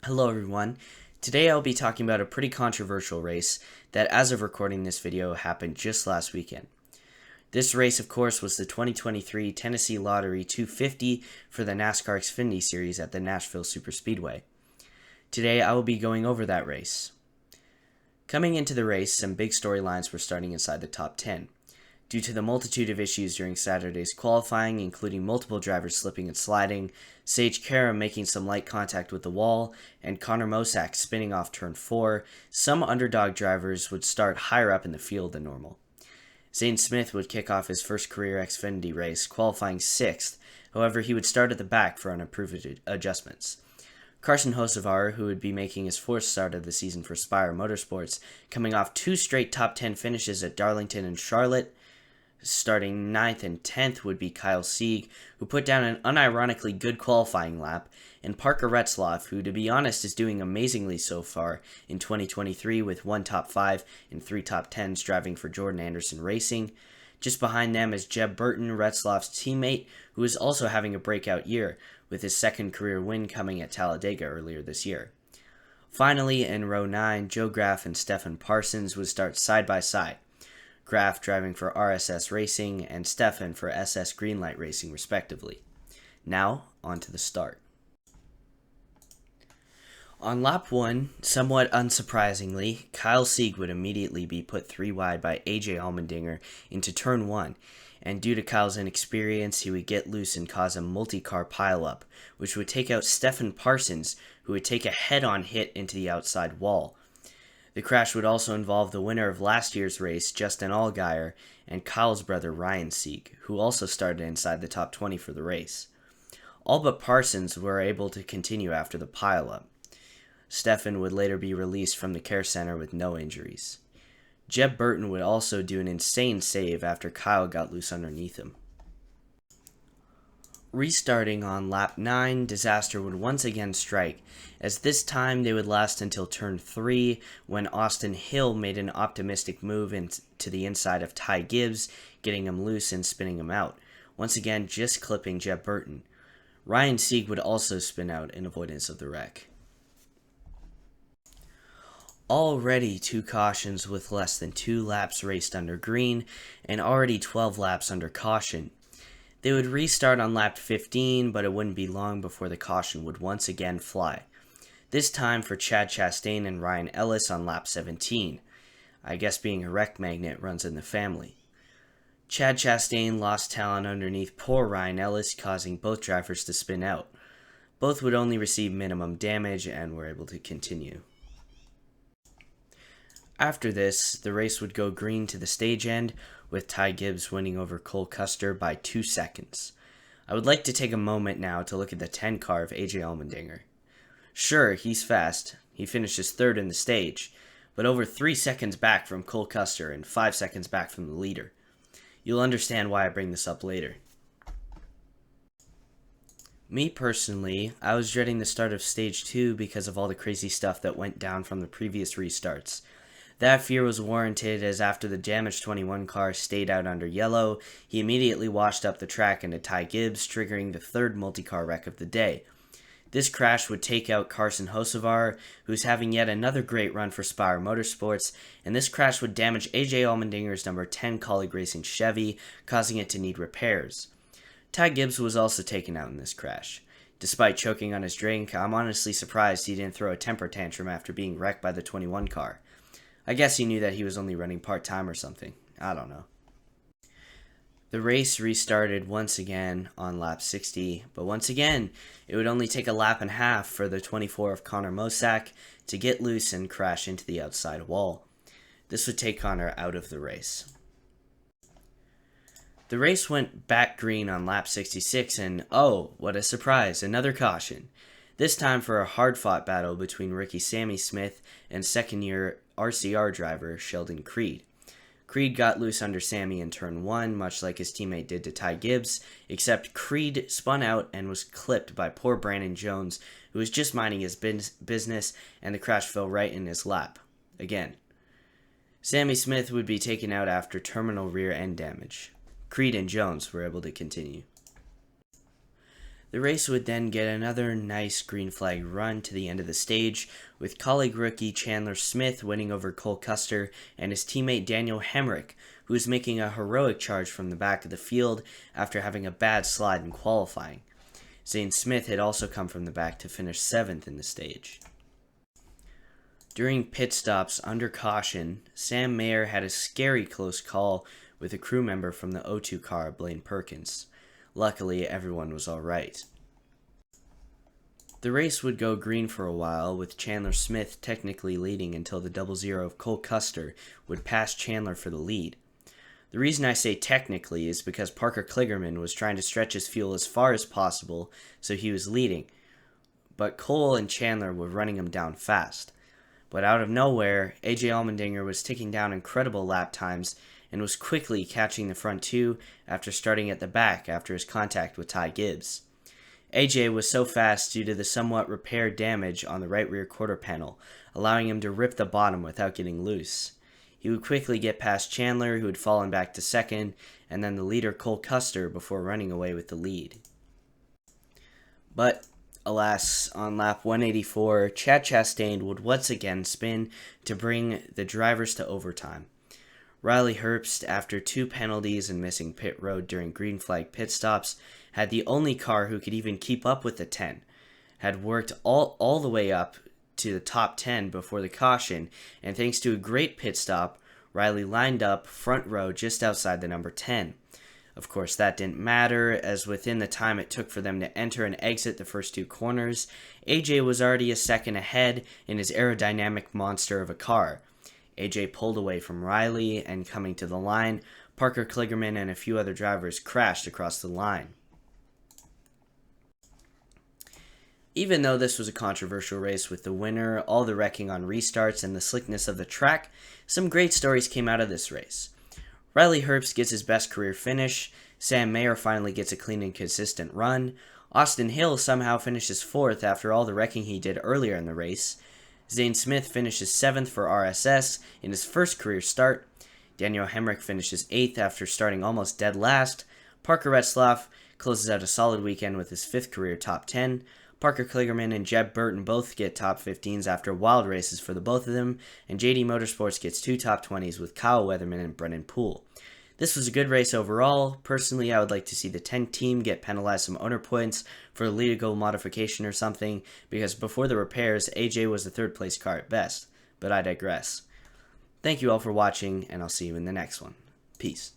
Hello everyone. Today I'll be talking about a pretty controversial race that, as of recording this video, happened just last weekend. This race, of course, was the 2023 Tennessee Lottery 250 for the NASCAR Xfinity Series at the Nashville Superspeedway. Today I will be going over that race. Coming into the race, some big storylines were starting inside the top 10. Due to the multitude of issues during Saturday's qualifying, including multiple drivers slipping and sliding, Sage Karam making some light contact with the wall, and Connor Mosack spinning off turn 4, some underdog drivers would start higher up in the field than normal. Sammy Smith would kick off his first career Xfinity race, qualifying 6th, however he would start at the back for unimproved adjustments. Carson Hocevar, who would be making his 4th start of the season for Spire Motorsports, coming off 2 straight top 10 finishes at Darlington and Charlotte. Starting 9th and 10th would be Kyle Sieg, who put down an unironically good qualifying lap, and Parker Retzlaff, who, to be honest, is doing amazingly so far in 2023 with 1 top 5 and 3 top 10s driving for Jordan Anderson Racing. Just behind them is Jeb Burton, Retzlaff's teammate, who is also having a breakout year, with his 2nd career win coming at Talladega earlier this year. Finally, in row 9, Joe Graf and Stefan Parsons would start side by side. Graf driving for RSS Racing and Stefan for SS Greenlight Racing respectively. Now, on to the start. On lap 1, somewhat unsurprisingly, Kyle Sieg would immediately be put 3 wide by AJ Allmendinger into turn 1, and due to Kyle's inexperience, he would get loose and cause a multi-car pileup, which would take out Stefan Parsons, who would take a head-on hit into the outside wall. The crash would also involve the winner of last year's race, Justin Allgaier, and Kyle's brother Ryan Sieg, who also started inside the top 20 for the race. All but Parsons were able to continue after the pileup. Stefan would later be released from the care center with no injuries. Jeb Burton would also do an insane save after Kyle got loose underneath him. Restarting on lap 9, disaster would once again strike, as this time they would last until turn 3, when Austin Hill made an optimistic move into the inside of Ty Gibbs, getting him loose and spinning him out, once again just clipping Jeb Burton. Ryan Sieg would also spin out in avoidance of the wreck. Already 2 cautions with less than 2 laps raced under green, and already 12 laps under caution. They would restart on lap 15, but it wouldn't be long before the caution would once again fly. This time for Chad Chastain and Ryan Ellis on lap 17. I guess being a wreck magnet runs in the family. Chad Chastain lost talent underneath poor Ryan Ellis, causing both drivers to spin out. Both would only receive minimum damage and were able to continue. After this, the race would go green to the stage end, with Ty Gibbs winning over Cole Custer by 2 seconds. I would like to take a moment now to look at the 10 car of AJ Allmendinger. Sure, he's fast. He finishes 3rd in the stage, but over 3 seconds back from Cole Custer and 5 seconds back from the leader. You'll understand why I bring this up later. Me personally, I was dreading the start of stage 2 because of all the crazy stuff that went down from the previous restarts. That fear was warranted, as after the damaged 21 car stayed out under yellow, he immediately washed up the track into Ty Gibbs, triggering the 3rd multi-car wreck of the day. This crash would take out Carson Hocevar, who's having yet another great run for Spire Motorsports, and this crash would damage AJ Allmendinger's number 10 Colleague Racing Chevy, causing it to need repairs. Ty Gibbs was also taken out in this crash. Despite choking on his drink, I'm honestly surprised he didn't throw a temper tantrum after being wrecked by the 21 car. I guess he knew that he was only running part-time or something. I don't know. The race restarted once again on lap 60, but once again, it would only take a lap and a half for the 24 of Connor Mosack to get loose and crash into the outside wall. This would take Connor out of the race. The race went back green on lap 66, and oh, what a surprise, another caution. This time for a hard-fought battle between rookie Sammy Smith and second-year RCR driver Sheldon Creed. Creed got loose under Sammy in turn 1, much like his teammate did to Ty Gibbs, except Creed spun out and was clipped by poor Brandon Jones, who was just minding his business, and the crash fell right in his lap. Again. Sammy Smith would be taken out after terminal rear end damage. Creed and Jones were able to continue. The race would then get another nice green flag run to the end of the stage, with colleague rookie Chandler Smith winning over Cole Custer and his teammate Daniel Hemrick, who was making a heroic charge from the back of the field after having a bad slide in qualifying. Zane Smith had also come from the back to finish 7th in the stage. During pit stops under caution, Sam Mayer had a scary close call with a crew member from the O2 car, Blaine Perkins. Luckily, everyone was alright. The race would go green for a while, with Chandler Smith technically leading until the 00 of Cole Custer would pass Chandler for the lead. The reason I say technically is because Parker Kligerman was trying to stretch his fuel as far as possible, so he was leading, but Cole and Chandler were running him down fast. But out of nowhere, AJ Allmendinger was ticking down incredible lap times and was quickly catching the front two after starting at the back after his contact with Ty Gibbs. AJ was so fast due to the somewhat repaired damage on the right rear quarter panel, allowing him to rip the bottom without getting loose. He would quickly get past Chandler, who had fallen back to second, and then the leader Cole Custer before running away with the lead. But, alas, on lap 184, Chad Chastain would once again spin to bring the drivers to overtime. Riley Herbst, after 2 penalties and missing pit road during green flag pit stops, had the only car who could even keep up with the 10, had worked all the way up to the top 10 before the caution, and thanks to a great pit stop, Riley lined up front row just outside the number 10. Of course, that didn't matter, as within the time it took for them to enter and exit the first 2 corners, AJ was already a second ahead in his aerodynamic monster of a car. AJ pulled away from Riley, and coming to the line, Parker Kligerman and a few other drivers crashed across the line. Even though this was a controversial race with the winner, all the wrecking on restarts, and the slickness of the track, some great stories came out of this race. Riley Herbst gets his best career finish, Sam Mayer finally gets a clean and consistent run, Austin Hill somehow finishes 4th after all the wrecking he did earlier in the race, Zane Smith finishes 7th for RSS in his first career start, Daniel Hemrick finishes 8th after starting almost dead last, Parker Retzlaff closes out a solid weekend with his 5th career top 10, Parker Kligerman and Jeb Burton both get top 15s after wild races for the both of them, and JD Motorsports gets 2 top 20s with Kyle Weatherman and Brennan Poole. This was a good race overall. Personally, I would like to see the 10 team get penalized some owner points for a lead goal modification or something, because before the repairs, AJ was the 3rd place car at best, but I digress. Thank you all for watching, and I'll see you in the next one. Peace.